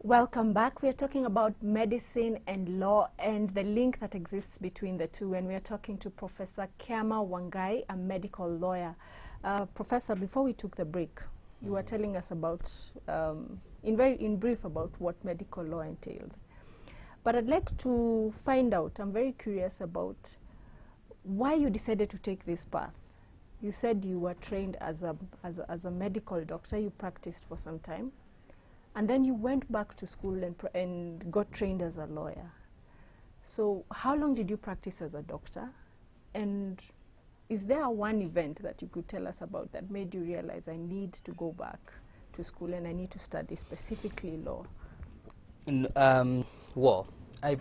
Welcome back. We are talking about medicine and law and the link that exists between the two. And we are talking to Professor Kiama Wangai, a medical lawyer. Professor, before we took the break, you were telling us about, in brief, about what medical law entails. But I'd like to find out, I'm very curious about why you decided to take this path. You said you were trained as a medical doctor. You practiced for some time. And then you went back to school and got trained as a lawyer. So how long did you practice as a doctor? And is there one event that you could tell us about that made you realize I need to go back to school and I need to study specifically law? Well, I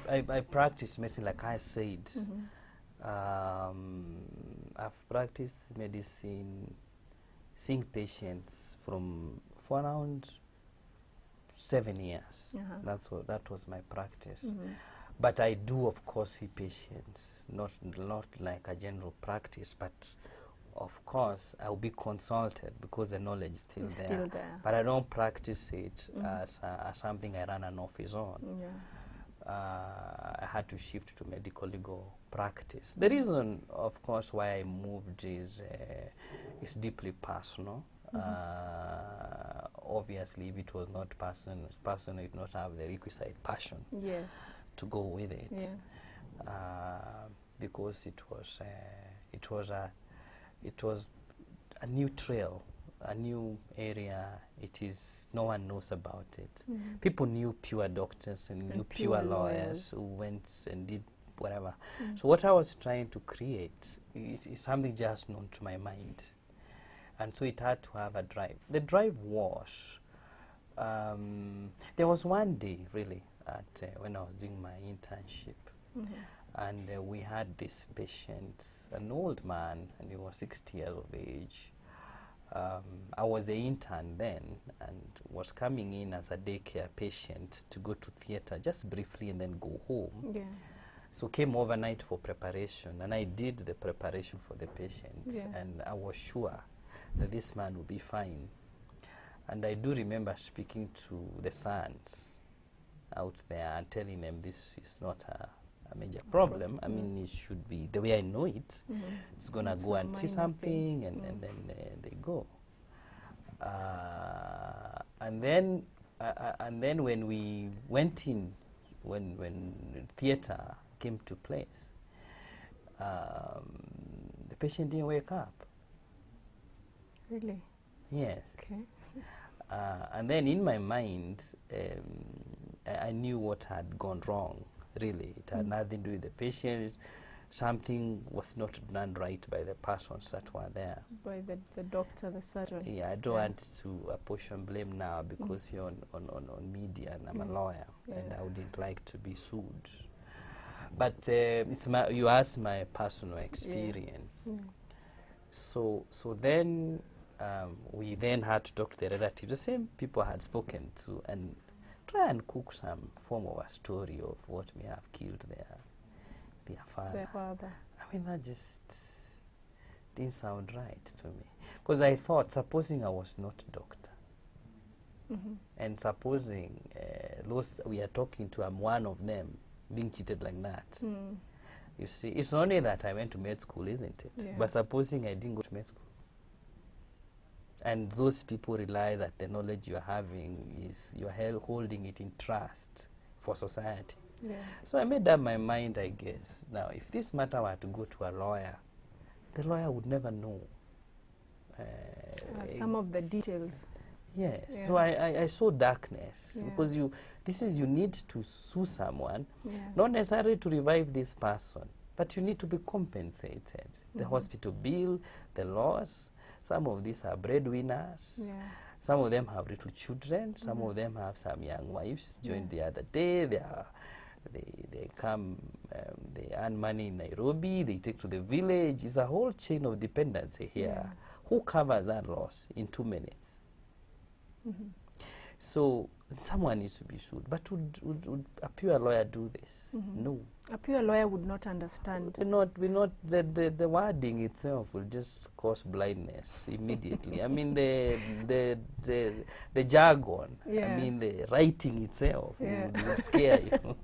practiced medicine, like I said. I've practiced medicine, seeing patients for around 7 years. That was my practice. But I do, of course, see patients, not like a general practice, but of course I'll be consulted because the knowledge is still there. But I don't practice it as something I run an office on. I had to shift to medical legal practice. The reason, of course, why I moved is deeply personal. Obviously, if it was not personal, it would not have the requisite passion to go with it. Because it was a new trail, a new area. No one knows about it. People knew pure doctors and knew pure lawyers who went and did whatever. So what I was trying to create is something just known to my mind. And so it had to have a drive. The drive was, there was one day, really, when I was doing my internship, and we had this patient, an old man, and he was 60 years of age. I was the intern then, and was coming in as a daycare patient to go to theater just briefly and then go home. So came overnight for preparation, and I did the preparation for the patient, and I was sure that this man will be fine. And I do remember speaking to the sons out there and telling them this is not a major problem. I mean, it should be the way I know it. It's going to go and see something, and then they go. And then when we went in, when theater came to place, the patient didn't wake up. Really? Yes. Okay. And then in my mind, I knew what had gone wrong, really. It had nothing to do with the patient. Something was not done right by the persons that were there. By the doctor, the surgeon. Yeah, I don't want to apportion blame now because you're on media and I'm a lawyer and I wouldn't like to be sued. But you asked my personal experience. So then we then had to talk to the relatives, the same people I had spoken to, and try and cook some form of a story of what may have killed their father. I mean, that just didn't sound right to me. Because I thought, supposing I was not a doctor, and supposing those we are talking to, I'm one of them, being cheated like that. You see, it's only that I went to med school, isn't it? But supposing I didn't go to med school, and those people rely that the knowledge you're having is you're holding it in trust for society. So I made up my mind, I guess. Now, if this matter were to go to a lawyer, the lawyer would never know some of the details. Yes. So I saw darkness because you need to sue someone, not necessarily to revive this person, but you need to be compensated. The hospital bill, the loss. Some of these are breadwinners. Some of them have little children. Some of them have some young wives. Joined the other day, they come, they earn money in Nairobi. They take to the village. It's a whole chain of dependency here. Who covers that loss in 2 minutes? So someone needs to be sued. But would a pure lawyer do this? No. A pure lawyer would not understand. We're not the wording itself will just cause blindness immediately. I mean the jargon. Yeah. I mean the writing itself Yeah. would scare you.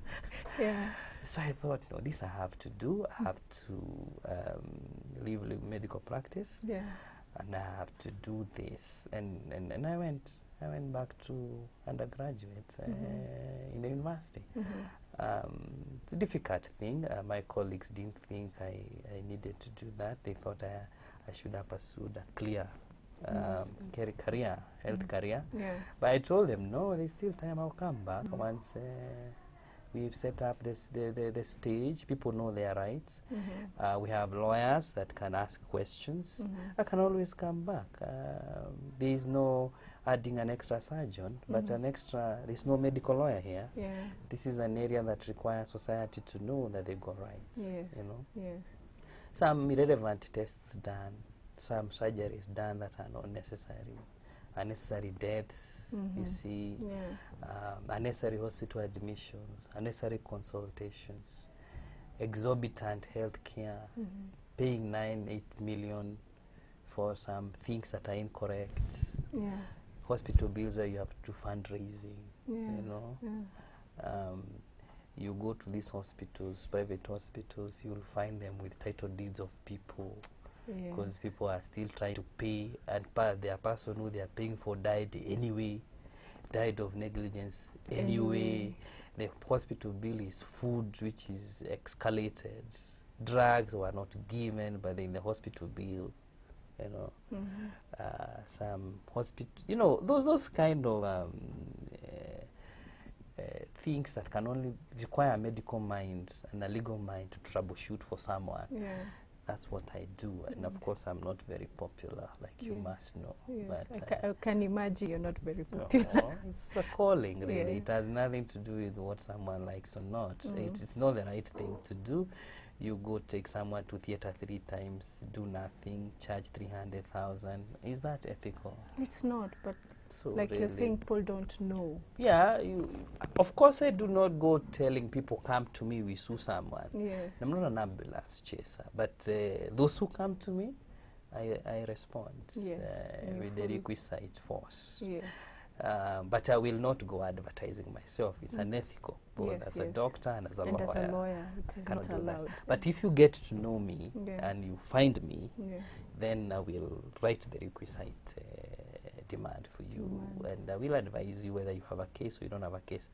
Yeah. So I thought, no, this I have to do. I have to live medical practice, Yeah. and I have to do this. And I went back to undergraduate in the university. It's a difficult thing. My colleagues didn't think I needed to do that. They thought I should have pursued a clear career, health career. Yeah. But I told them, no, there's still time. I'll come back once we've set up the stage. People know their rights. We have lawyers that can ask questions. I can always come back. There is no adding an extra surgeon, but there's no medical lawyer here. Yeah. This is an area that requires society to know that they've got rights. Yes. You know, Yes. some irrelevant tests done, some surgeries done that are not necessary, unnecessary deaths. You see, unnecessary hospital admissions, unnecessary consultations, exorbitant health care, paying 9-8 million for some things that are incorrect. Yeah. Hospital bills where you have to do fundraising, Yeah. you know. Yeah. You go to these hospitals, private hospitals, you'll find them with title deeds of people, because people are still trying to pay, and their person who they are paying for died anyway, died of negligence anyway. The hospital bill is food which is escalated, drugs were not given, but in the hospital bill, you know, some hospital, you know, those kind of things that can only require a medical mind and a legal mind to troubleshoot for someone. Yeah. That's what I do, and of course I'm not very popular, like you must know. Yes. But I can imagine you're not very no, popular. it's a calling, really. Yeah. It has nothing to do with what someone likes or not. It's not the right thing to do. You go take someone to theater 3 times, do nothing, charge 300,000. Is that ethical? It's not, but So like really, you're saying, people don't know. yeah, of course I do not go telling people come to me, we sue someone. Yes. I'm not an ambulance chaser, but those who come to me, I respond Yes, with the requisite force. Yes. But I will not go advertising myself. It's unethical, both Yes, as a yes. doctor and as a And lawyer. as a lawyer, it is Cannot not do that. allowed. But if you get to know me Yeah. and you find me, Yeah. then I will write the requisite demand for you, and I will advise you whether you have a case or you don't have a case.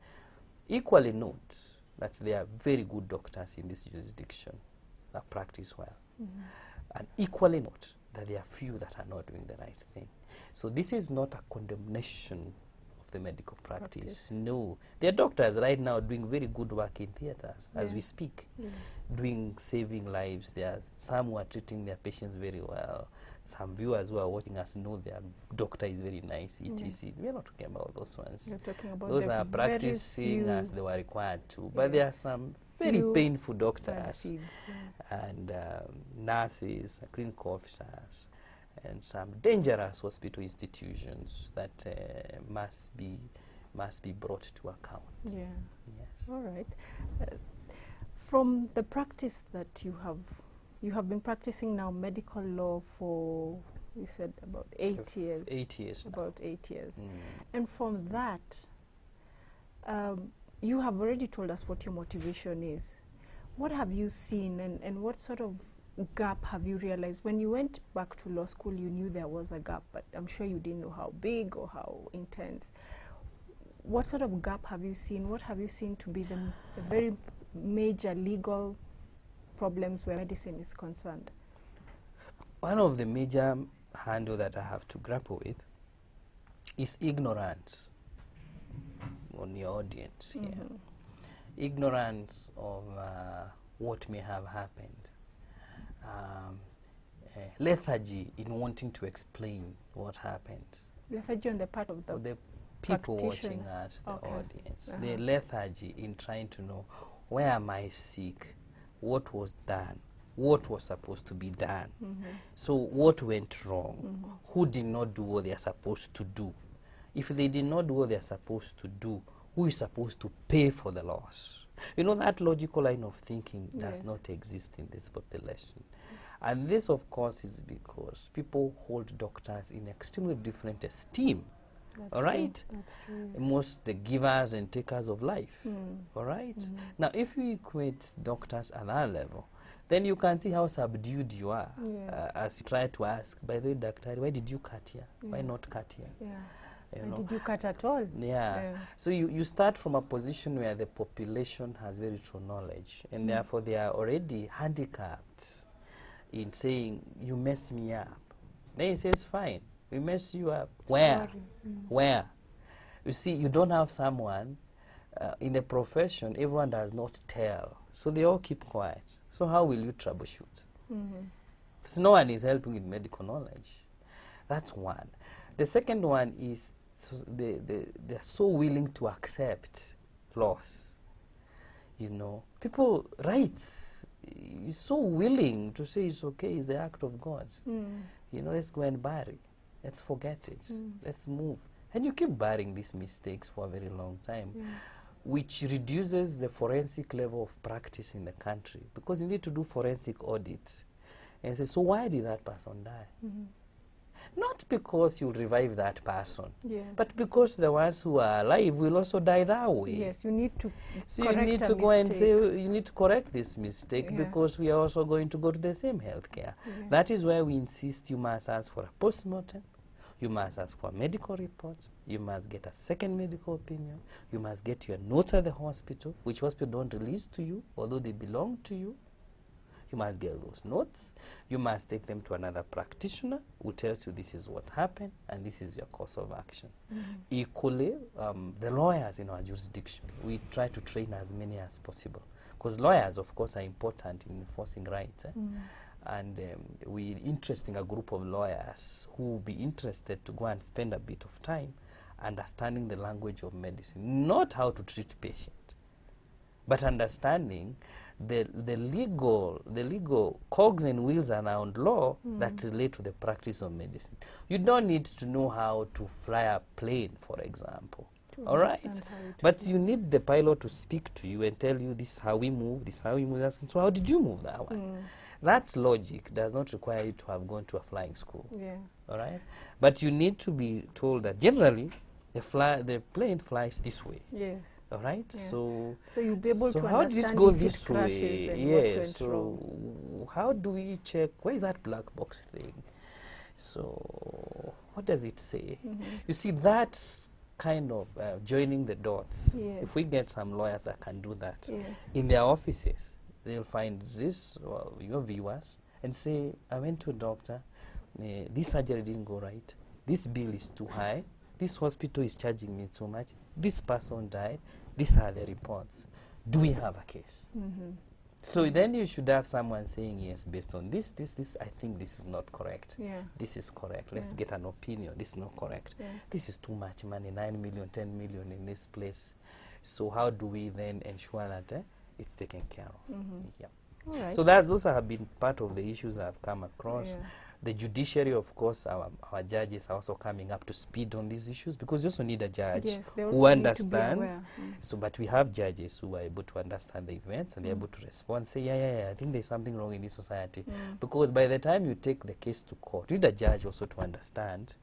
Equally note that there are very good doctors in this jurisdiction that practice well. And equally note that there are few that are not doing the right thing. So this is not a condemnation of the medical practice. No. There are doctors right now doing very good work in theaters as we speak, saving lives. There are some who are treating their patients very well. Some viewers who are watching us know their doctor is very nice, etc. We are not talking about those ones. You're talking about Those the are very practicing few as they were required to. But there are some very few painful bad doctors seeds, and nurses, clinical officers, and some dangerous hospital institutions that must be brought to account. Yeah. Yes. All right. From the practice that you have been practicing now medical law for, you said, about 8 years. 8 years now. About 8 years. And from that, you have already told us what your motivation is. What have you seen, and what sort of gap have you realized? When you went back to law school, you knew there was a gap, but I'm sure you didn't know how big or how intense. What sort of gap have you seen? What have you seen to be the very major legal problems where medicine is concerned? One of the major handle that I have to grapple with is ignorance on your audience here. Ignorance of what may have happened. Lethargy in wanting to explain what happened. Lethargy on the part of the people watching practitioner. us, the Okay. audience. The lethargy in trying to know, where am I sick? What was done? What was supposed to be done? So what went wrong? Who did not do what they are supposed to do? if they did not do what they're supposed to do, who is supposed to pay for the loss? You know, that logical line of thinking does not exist in this population. And this, of course, is because people hold doctors in extremely different esteem. That's all right? True. That's true. Yes. Most the givers and takers of life. All right? Now, if you equate doctors at that level, then you can see how subdued you are as you try to ask, by the way, doctor, why did you cut here? Why not cut here? You know? Did you cut at all? So you start from a position where the population has very true knowledge, and therefore they are already handicapped in saying, you mess me up. Then he says, fine, we mess you up. Where? Where? You see, you don't have someone in the profession, everyone does not tell. So they all keep quiet. So how will you troubleshoot? So no one is helping with medical knowledge. That's one. The second one is they're so willing to accept loss. You know, people, is so willing to say it's okay, it's the act of God. You know, let's go and bury. Let's forget it. Let's move. And you keep burying these mistakes for a very long time, which reduces the forensic level of practice in the country, because you need to do forensic audits and say, so why did that person die? Not because you revive that person, but because the ones who are alive will also die that way. Yes, you need to so you need to go and say, you need to correct this mistake because we are also going to go to the same healthcare. That is why we insist you must ask for a postmortem, you must ask for a medical report, you must get a second medical opinion, you must get your notes at the hospital, which hospital don't release to you, although they belong to you. You must get those notes. You must take them to another practitioner who tells you this is what happened and this is your course of action. Equally, the lawyers in our jurisdiction, we try to train as many as possible, because lawyers, of course, are important in enforcing rights. And we're interesting a group of lawyers who will be interested to go and spend a bit of time understanding the language of medicine, not how to treat patients, but understanding the legal cogs and wheels around law that relate to the practice of medicine. You don't need to know how to fly a plane, for example. All right? But you need the pilot to speak to you and tell you this is how we move, this is how we move. So how did you move that way? That's logic. Does not require you to have gone to a flying school. All right? But you need to be told that generally the plane flies this way. All right, so you'll be able to how understand did it go if this it crashes way? and what went so wrong. how do we check? Where is that black box thing? So what does it say? You see, that's kind of joining the dots. If we get some lawyers that can do that in their offices, they'll find this, your viewers, and say, I went to a doctor, this surgery didn't go right, this bill is too high, this hospital is charging me too much, this person died, these are the reports. Do we have a case? So then you should have someone saying, yes, based on this, I think this is not correct. This is correct. Let's get an opinion. This is not correct. This is too much money, 9 million, 10 million in this place. So how do we then ensure that it's taken care of? All right. So those have been part of the issues I've come across. The judiciary, of course, our judges are also coming up to speed on these issues, because you also need a judge who understands. So, but we have judges who are able to understand the events and they're able to respond, say, I think there's something wrong in this society. Because by the time you take the case to court, you need a judge also to understand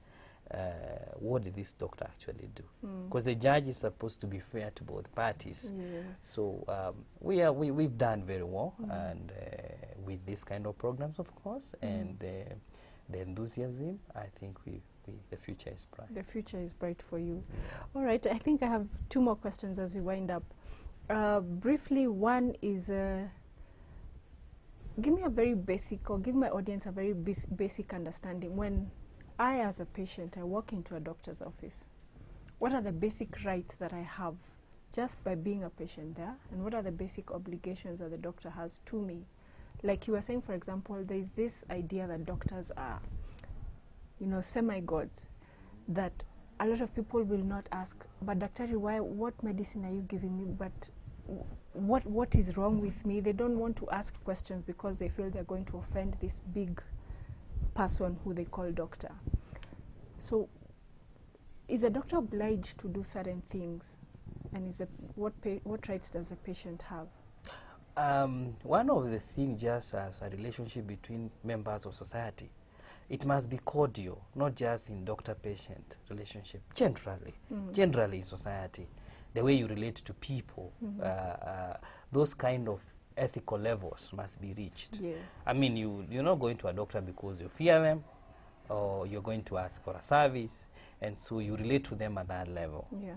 what did this doctor actually do? Because the judge is supposed to be fair to both parties. So we've done very well, and with this kind of programs, of course, and the enthusiasm, I think the future is bright. The future is bright for you. All right, I think I have 2 more questions as we wind up. Briefly, one is, give me a very basic, or give my audience a very basic understanding. When I, as a patient, I walk into a doctor's office, what are the basic rights that I have just by being a patient there, and what are the basic obligations that the doctor has to me? Like you were saying, for example, there is this idea that doctors are, semi-gods, that a lot of people will not ask, but Dr. what medicine are you giving me? But what is wrong with me? They don't want to ask questions because they feel they're going to offend this big person who they call doctor. So is a doctor obliged to do certain things? And what rights does a patient have? One of the things, just as a relationship between members of society, it must be cordial, not just in doctor-patient relationship, generally in society. The way you relate to people, those kind of ethical levels must be reached. Yes. I mean, you're not going to a doctor because you fear them, or you're going to ask for a service, and so you relate to them at that level. Yeah.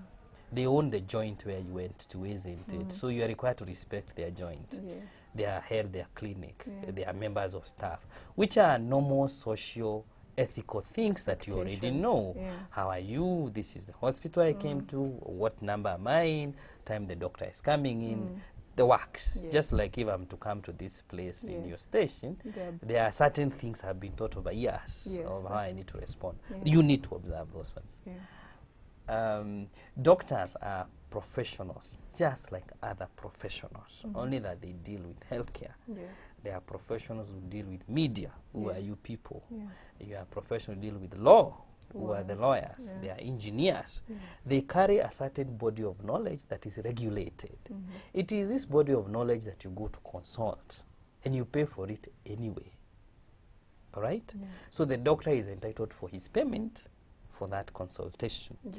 They own the joint where you went to, isn't it? So you are required to respect their joint. Yes. Their health, their clinic, Yeah. they are members of staff, which are normal social ethical things that you already Expectations, know. yeah. How are you? This is the hospital I came to. What number am I in? Time the doctor is coming in. The works. Yes. Just like if I'm to come to this place in your Yes. station, Yeah. there are certain things have been taught over years Yes, of how I need to respond. Yeah. You need to observe those ones. Yeah. Doctors are professionals, just like other professionals, only that they deal with healthcare. Yes. They are professionals who deal with media, who are you people. Yeah. You are professionals who deal with law, who are the Wow. lawyers. Yeah. They are engineers. Yeah. They carry a certain body of knowledge that is regulated. It is this body of knowledge that you go to consult, and you pay for it anyway. All right? Yeah. So the doctor is entitled for his payment for that consultation. Yes.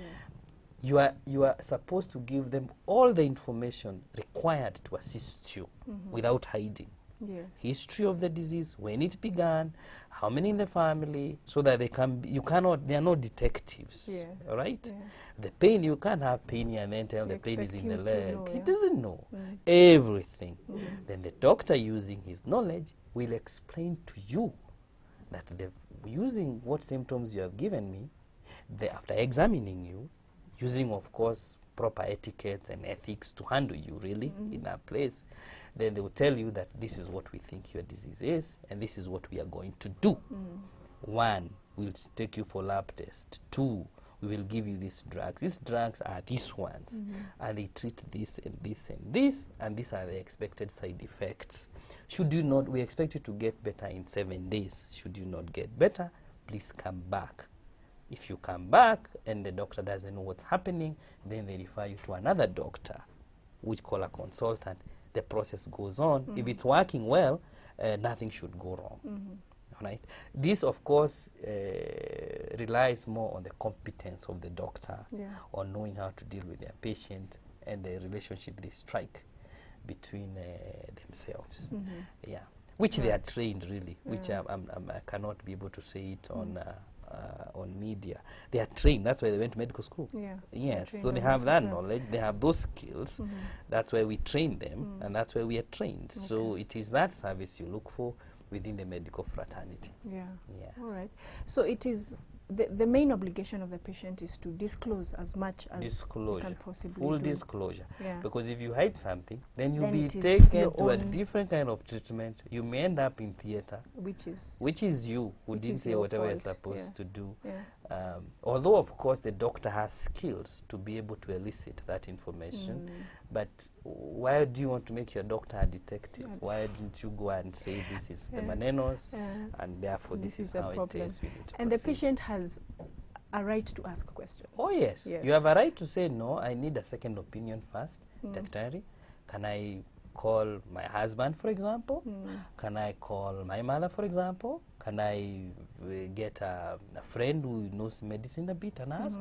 You are supposed to give them all the information required to assist you without hiding. Yes. History of the disease, when it began, how many in the family, so that they can be, they are not detectives. Yes. All right? Yeah. The pain, you can't have pain here and then tell You the pain is expect in the him to leg. know, He yeah. doesn't know everything. Then the doctor, using his knowledge, will explain to you that using what symptoms you have given me, after examining you, using, of course, proper etiquette and ethics to handle you really in that place, then they will tell you that this is what we think your disease is, and this is what we are going to do. 1, we'll take you for lab test. 2, we will give you these drugs. These drugs are these ones, and they treat this and this and this, and these are the expected side effects. Should you not, we expect you to get better in 7 days. Should you not get better, please come back. If you come back and the doctor doesn't know what's happening, then they refer you to another doctor, which call a consultant. The process goes on. If it's working well, nothing should go wrong. All right. This, of course, relies more on the competence of the doctor, on knowing how to deal with their patient and the relationship they strike between themselves. Yeah, which they are trained really, which I cannot be able to say it on media. They are trained. That's why they went to medical school. Yeah. Yes, Trained so they on have it that as well. knowledge. They have those skills. That's why we train them, and that's why we are trained. So it is that service you look for within the medical fraternity. Yeah. Yes. All right. So it is the main obligation of the patient is to disclose as much as you Disclosure, can possibly full do. disclosure. Yeah. Because if you hide something, then you'll Then be it is taken your to a own- different kind of treatment. You may end up in theater, Which is you who Which didn't is say your whatever you're fault. supposed Yeah. to do. yeah. Although, of course, the doctor has skills to be able to elicit that information, but why do you want to make your doctor a detective? Why didn't you go and say this is the Yeah. manenos, Yeah. and therefore This this is is the how it problem. is? We need to And the proceed. patient has a right to ask questions. Oh yes. Yes. You have a right to say no. I need a second opinion first. Daktari, can I call my husband, for example? Can I call my mother, for example? Can I get a friend who knows medicine a bit and ask?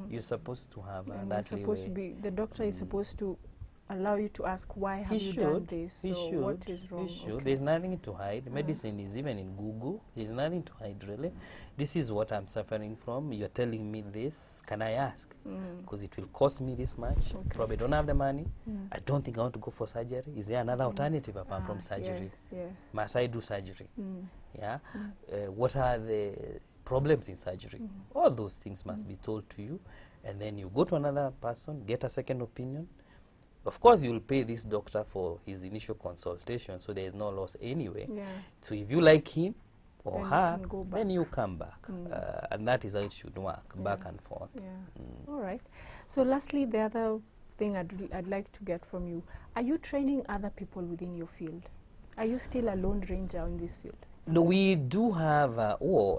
You're supposed to have And that you're supposed to leeway. be, the doctor is supposed to allow you to ask why have you done this? He or should. what is wrong? He should. Okay. There's nothing to hide. Medicine is even in Google. There's nothing to hide, really. This is what I'm suffering from. You're telling me this. Can I ask? Because it will cost me this much. Okay. Probably don't have the money. I don't think I want to go for surgery. Is there another alternative apart from Ah, surgery? Yes, yes. Must I do surgery? Yeah. What are the problems in surgery? All those things must be told to you, and then you go to another person, get a second opinion. Of course, you'll pay this doctor for his initial consultation, so there is no loss anyway. Yeah. So if you like him or Then you her, can go then back. you come back, and that is how it should work, back and forth. Yeah. All right. So lastly, the other thing I'd like to get from you, are you training other people within your field? Are you still a lone ranger in this field? No, we do have,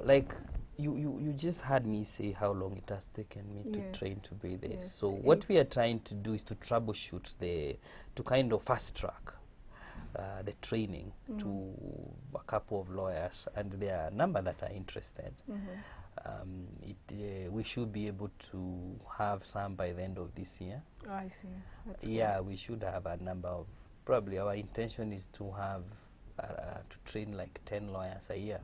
like you just heard me say how long it has taken me Yes. to train to be this. Yes. So what we are trying to do is to troubleshoot to kind of fast track the training to a couple of lawyers, and there are a number that are interested. We should be able to have some by the end of this year. Oh, I see. That's Yeah, we should have a number of, probably our intention is to have, to train like 10 lawyers a year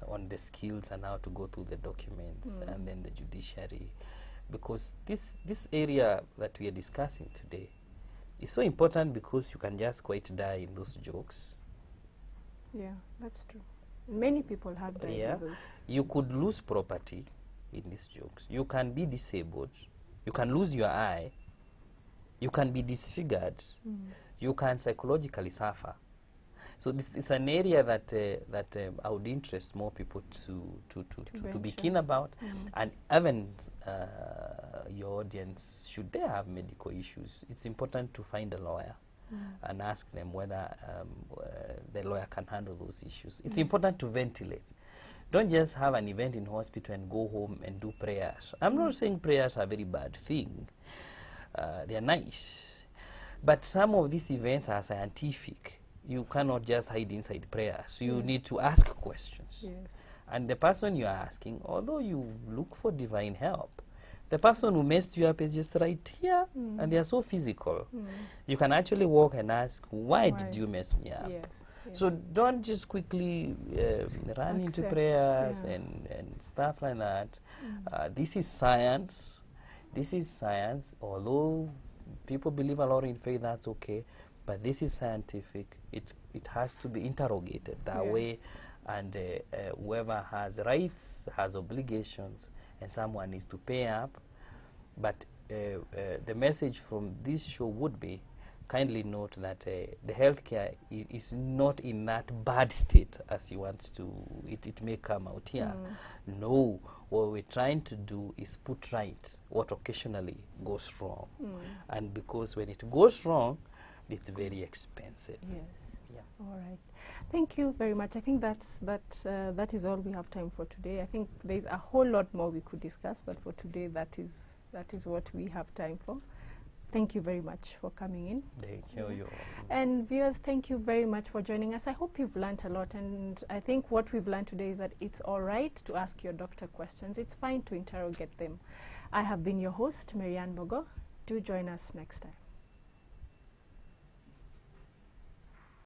on the skills and how to go through the documents and then the judiciary. Because this area that we are discussing today is so important, because you can just quite die in those jokes. Yeah, that's true. Many people have died Yeah, in those. you could lose property in these jokes. You can be disabled. You can lose your eye. You can be disfigured. You can psychologically suffer. So this is an area that I would interest more people to be keen about, and even your audience, should they have medical issues, it's important to find a lawyer and ask them whether the lawyer can handle those issues. It's important to ventilate. Don't just have an event in hospital and go home and do prayers. I'm not saying prayers are a very bad thing. They are nice. But some of these events are scientific. You cannot just hide inside prayers. You need to ask questions. Yes. And the person you are asking, although you look for divine help, the person who messed you up is just right here, and they are so physical. You can actually walk and ask, why did you mess me up? Yes. Yes. So don't just quickly run into Accept, prayers yeah. and stuff like that. This is science. This is science. Although people believe a lot in faith, that's okay. But this is scientific. It has to be interrogated that way. And whoever has rights has obligations, and someone needs to pay up. But the message from this show would be, kindly note that the healthcare is not in that bad state as you want to, it may come out here. No, what we're trying to do is put right what occasionally goes wrong. And because when it goes wrong, it's very expensive. Yes. Yeah. All right. Thank you very much. I think that is all we have time for today. I think there's a whole lot more we could discuss, but for today, that is what we have time for. Thank you very much for coming in. Thank you. And viewers, thank you very much for joining us. I hope you've learned a lot, and I think what we've learned today is that it's all right to ask your doctor questions. It's fine to interrogate them. I have been your host, Marianne Bogo. Do join us next time.